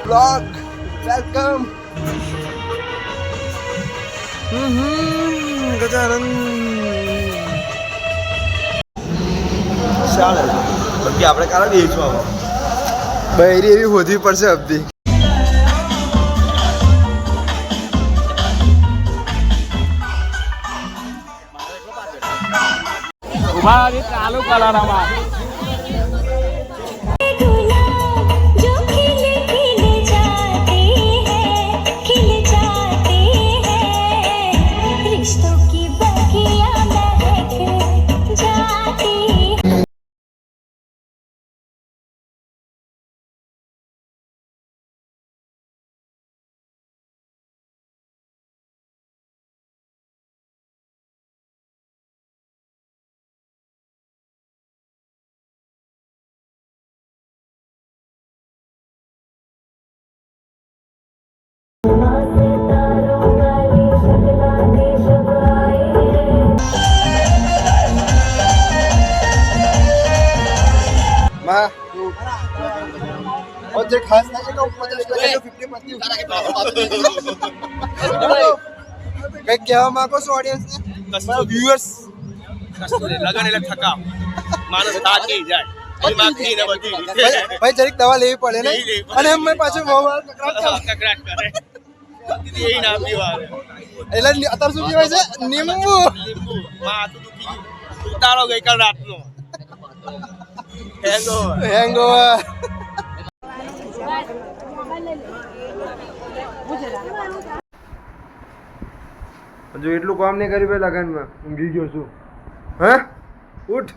Blog welcome. Gajanand ચાલે બાકી આપણે કાલે દઈશું આવો બૈરી એવી હોદવી પડશે અબધી. ઉભા ચાલુ કલારામાં और जो खास ना जो 50 कहीं क्या माको ऑडियंस ने व्यूअर्स લગન એટલે થકાવ માણસ થાકી જાય બાકી ને બધી ભાઈ જરીક દવા લેવી પડે ને અને એમ મેં પાછું મોબાઈલ કકરાટ કરે એ ના પીવારે એટલે અત્યારે શું કહેવાય છે લીંબુ માથું દુખી ઉતારો ગઈકાલ રાતનો હેંગઓવર હજુ એટલું કામ નહીં કર્યું ભાઈ લગનમાં ઊંઘી ગયો છું. હા ઉઠ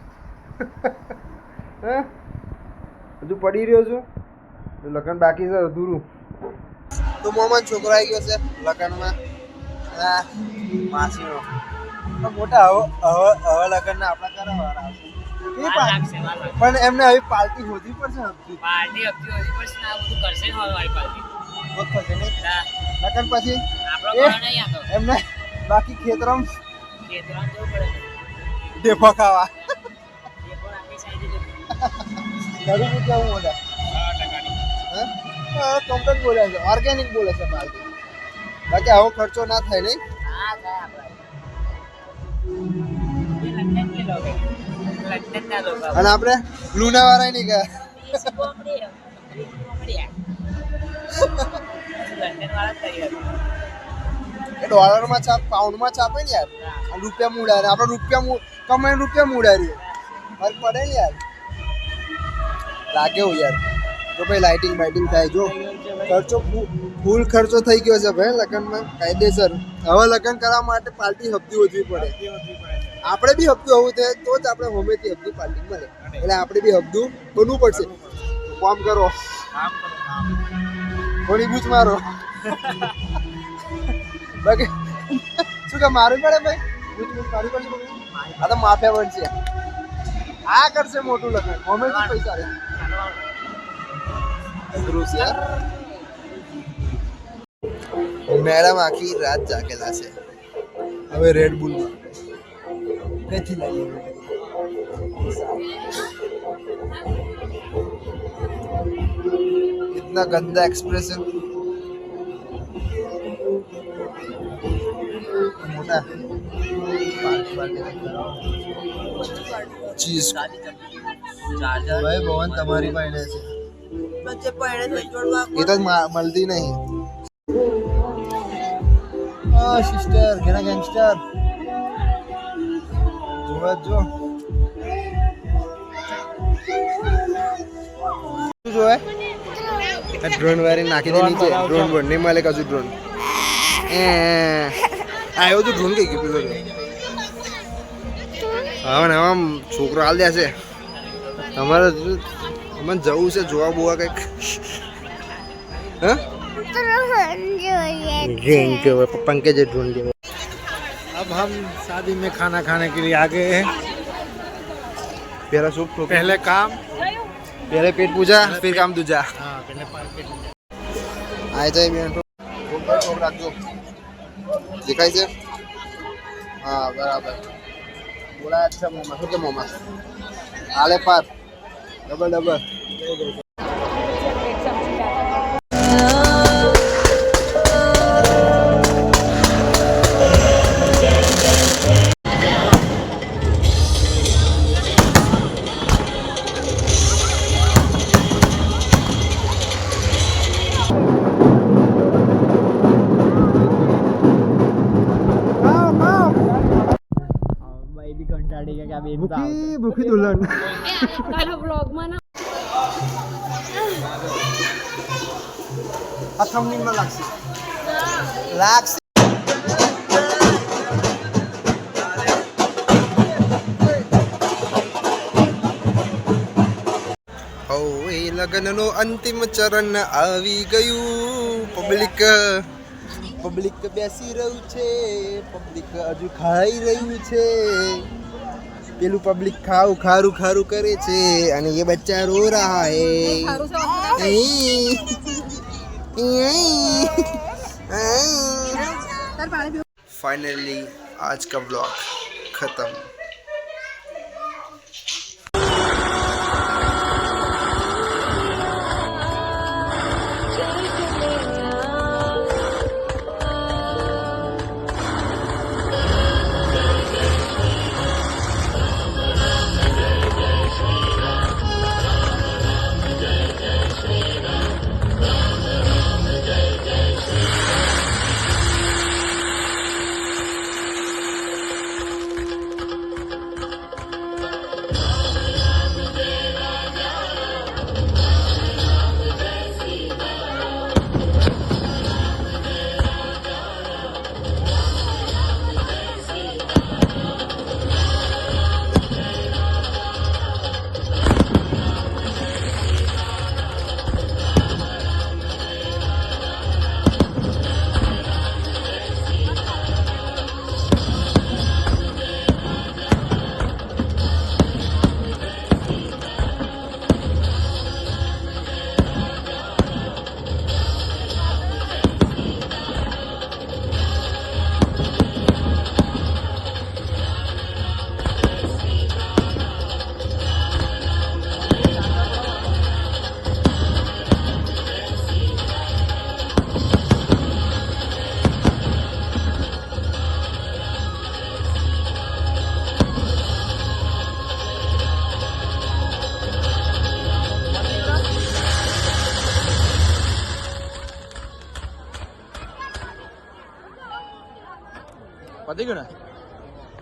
હે હજુ પડી રહ્યો છું લગન બાકી છે અધૂરું. તો મોહમ્મદ છોકરો આવી ગયો છે લગનમાં હા માસીનો મોટા હવે લગનના આપણા કરાવવાના પણ એમને હવે પાર્ટી હોધી પડશે પાર્ટી હપ્તી હોધી પડશે ને આ બધું કરશે ને વાળી પાર્ટી બહુ થશે ને લગન પછી આપણો ઘર નહીં આતો એમને બાકી ખેતરમ ખેતરાન જવું પડે ડેફો ખાવા એ પણ આપણી સાઈડે ઘરું પૂછ્યા હું મોટા 10% હા કમ્પ્લેટ બોલે છે ઓર્ગેનિક બોલે છે પાર્ટી બાકી આવો ખર્ચો ના થાય નહીં હા થાય આપણે લંડન કે લોકો લંડન ના લોકો અને આપણે લુના વાળા નહીં ગયા કોમડી લંડન વાળા જ કરી એ ડોલરમાં છાપ પાઉન્ડમાં છાપે ને યાર અને રૂપિયા મૂડા ને આપણે રૂપિયા કમાઈને રૂપિયા મૂડા રહ્યું ફરક પડે ને યાર લાગે હું યાર તો ભાઈ લાઇટિંગ બાઇટિંગ થાય જો ખર્ચો ફૂલ ખર્ચો થઈ ગયો છે ભાઈ લગ્નમાં કાયદેસર. હવે લગ્ન કરવા માટે પાર્ટી હપ્તી વધવી પડે આપણે બી હપ્તું હોવું છે તો જ આપણે હોમેથી હપ્તી પાર્ટી મળે એટલે આપણે બી હપ્તું બનવું પડશે. કામ કરો થોડી બૂચ મારો બાકી શું કે મારું પડે ભાઈ બૂચ મારું પડશે આ તો માફિયા બનશે આ કરશે મોટું લગ્ન હોમેથી પૈસા લે મેડમ આખી રાત જાગેલા છે હવે રેડ બુલ કઈથી લાગી इतना गंदा एक्सप्रेशन मोटा चीज भाई भवन तुम्हारी पहने से બચ્ચે પડે તો ये तो મળતી નહીં. આ સિસ્ટર ઘણા ગેંગસ્ટર જોવા જો શું જોવે ડ્રોન વાળી નાખી દે નીચે ડ્રોન બોર્ડ નહીં મળે કશું ડ્રોન આવ્યો તો ડ્રોન કઈ ગયું હવે ને આમ છોકરો હાલ દે છે તમારે મને જવું છે જોવા બોવા કઈક पंकज ढूंढ के अब हम शादी में खाना खाने के लिए आ गए हैं. पहला सूप पहले काम पहले पेट पूजा फिर काम दूजा हाँ पहले पेट आए जाए मैं રાખજો દેખાય છે હા બરાબર બોલા अच्छा મોમા શું કે મોમા આલે પાર ડબલ આ બે ભૂખી દુલ્હન કાલો બ્લોગમાં ના આ થંબનેલમાં લાગશે હવે લગ્નનો અંતિમ ચરણ આવી ગયું. પબ્લિક બેસી રહ્યું છે, પબ્લિક હજુ ખાઈ રહ્યું છે. પેલું પબ્લિક ખારું કરે છે અને ये बच्चा रो रहा है. फाइनली आज का ब्लॉग खत्म. પતી ગયું ને?